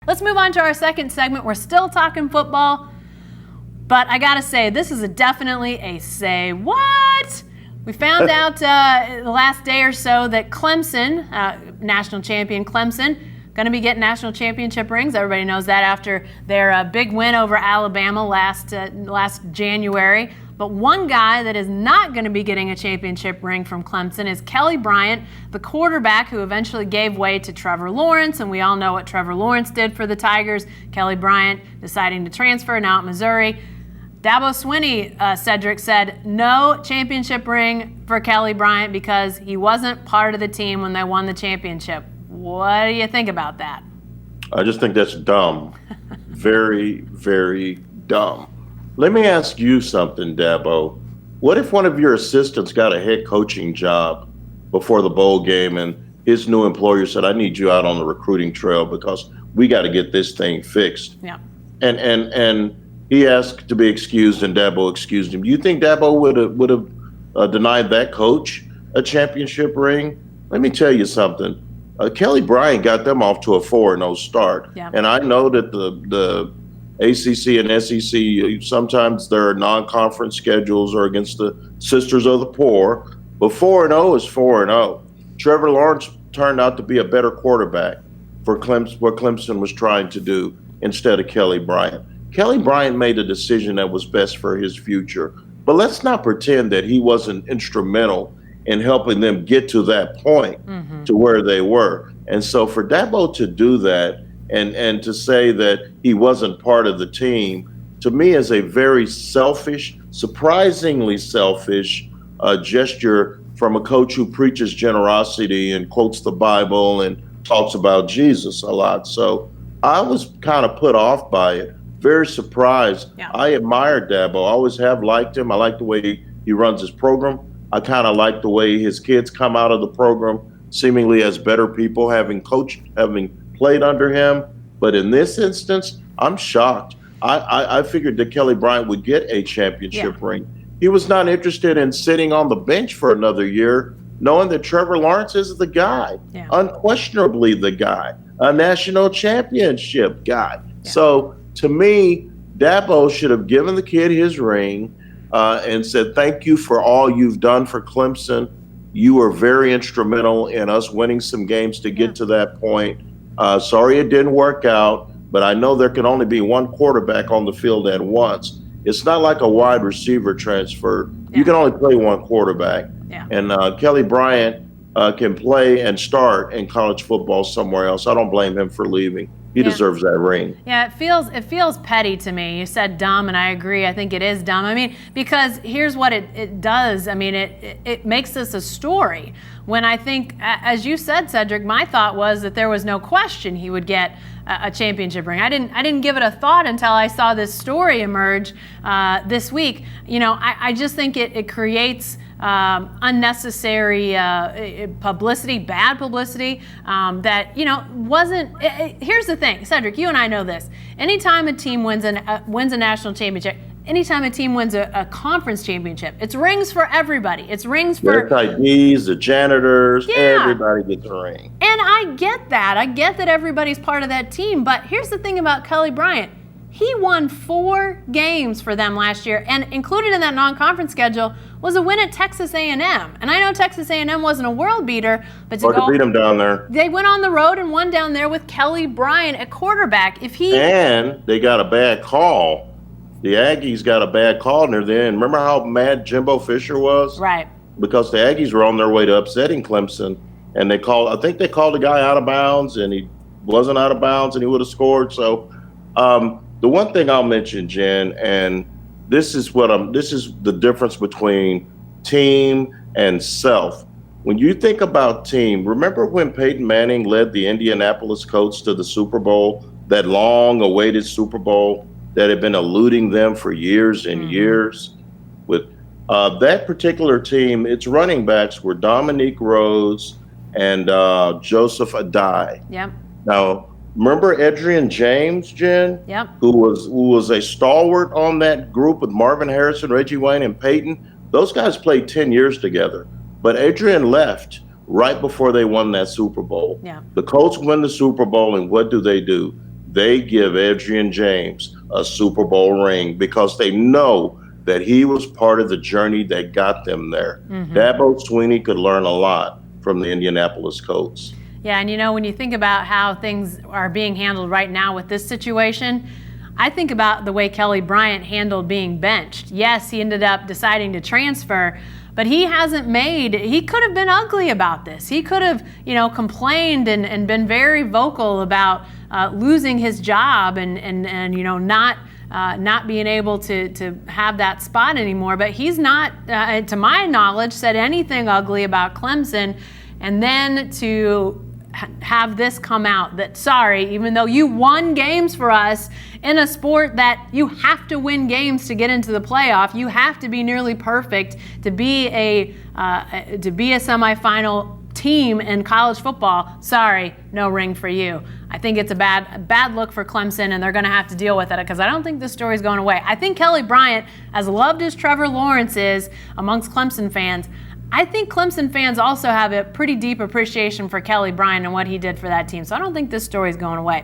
Let's move on to our second segment. We're still talking football, but I gotta say, this is definitely a say what? We found out the last day or so that Clemson, national champion Clemson, going to be getting national championship rings. Everybody knows that after their big win over Alabama last January. But one guy that is not going to be getting a championship ring from Clemson is Kelly Bryant, the quarterback who eventually gave way to Trevor Lawrence. And we all know what Trevor Lawrence did for the Tigers. Kelly Bryant deciding to transfer now at Missouri. Dabo Swinney, Cedric, said no championship ring for Kelly Bryant because he wasn't part of the team when they won the championship. What do you think about that? I just think that's dumb. Very, very dumb. Let me ask you something, Dabo. What if one of your assistants got a head coaching job before the bowl game and his new employer said, I need you out on the recruiting trail because we got to get this thing fixed? Yeah. And he asked to be excused and Dabo excused him. Do you think Dabo would have denied that coach a championship ring? Let me tell you something. Kelly Bryant got them off to a 4-0 start. Yeah. And I know that the ACC and SEC, sometimes their non-conference schedules are against the Sisters of the Poor, but 4-0 is 4-0. Trevor Lawrence turned out to be a better quarterback for Clemson, what Clemson was trying to do instead of Kelly Bryant. Kelly Bryant made a decision that was best for his future, but let's not pretend that he wasn't instrumental in helping them get to that point, to where they were. And so for Dabo to do that and to say that he wasn't part of the team, to me is a very selfish, surprisingly selfish gesture from a coach who preaches generosity and quotes the Bible and talks about Jesus a lot. So I was kind of put off by it, very surprised. Yeah. I admired Dabo. I always have liked him. I like the way he runs his program. I kind of like the way his kids come out of the program seemingly as better people, having played under him. But in this instance, I'm shocked. I figured that Kelly Bryant would get a championship ring. He was not interested in sitting on the bench for another year, knowing that Trevor Lawrence is the guy, unquestionably the guy, a national championship guy. Yeah. So to me, Dabo should have given the kid his ring and said, thank you for all you've done for Clemson. You were very instrumental in us winning some games to get to that point. Sorry it didn't work out, but I know there can only be one quarterback on the field at once. It's not like a wide receiver transfer. Yeah. You can only play one quarterback. Yeah. And Kelly Bryant can play and start in college football somewhere else. I don't blame him for leaving. He deserves that ring. Yeah, it feels petty to me. You said dumb, and I agree. I think it is dumb. I mean, because here's what it does. I mean, it makes this a story. When I think, as you said, Cedric, my thought was that there was no question he would get a championship ring. I didn't give it a thought until I saw this story emerge this week. You know, I just think it creates unnecessary publicity, bad publicity that, you know, wasn't. Here's the thing, Cedric, you and I know this. Anytime a team wins a national championship, anytime a team wins a conference championship, it's rings for everybody. It's rings for the IDs, the janitors, everybody gets a ring. And I get that. I get that everybody's part of that team. But here's the thing about Kelly Bryant. He won 4 games for them last year, and included in that non-conference schedule was a win at Texas A&M. And I know Texas A&M wasn't a world beater, but to beat them down there. They went on the road and won down there with Kelly Bryant at quarterback. And they got a bad call. The Aggies got a bad call near the end. Remember how mad Jimbo Fisher was? Right. Because the Aggies were on their way to upsetting Clemson, and I think they called the guy out of bounds, and he wasn't out of bounds, and he would have scored. So the one thing I'll mention, Jen, and this is the difference between team and self. When you think about team, remember when Peyton Manning led the Indianapolis Colts to the Super Bowl, that long-awaited Super Bowl that had been eluding them for years and years? With that particular team, its running backs were Dominique Rose and Joseph Adai. Yep. Now, remember Adrian James, Jen? Yep. Who was a stalwart on that group with Marvin Harrison, Reggie Wayne, and Peyton? Those guys played 10 years together. But Adrian left right before they won that Super Bowl. Yeah. The Colts win the Super Bowl, and what do? they give Adrian James a Super Bowl ring because they know that he was part of the journey that got them there. Dabo Swinney could learn a lot from the Indianapolis Colts. Yeah, and when you think about how things are being handled right now with this situation, I think about the way Kelly Bryant handled being benched. Yes, he ended up deciding to transfer, but he could have been ugly about this. He could have, complained and been very vocal about losing his job and not being able to have that spot anymore. But he's not, to my knowledge, said anything ugly about Clemson. And then to have this come out that, sorry, even though you won games for us in a sport that you have to win games to get into the playoff, you have to be nearly perfect to be a semifinal team in college football. Sorry, no ring for you. I think it's a bad look for Clemson, and they're going to have to deal with it because I don't think this story's going away. I think Kelly Bryant, as loved as Trevor Lawrence is amongst Clemson fans, I think Clemson fans also have a pretty deep appreciation for Kelly Bryant and what he did for that team. So I don't think this story's going away.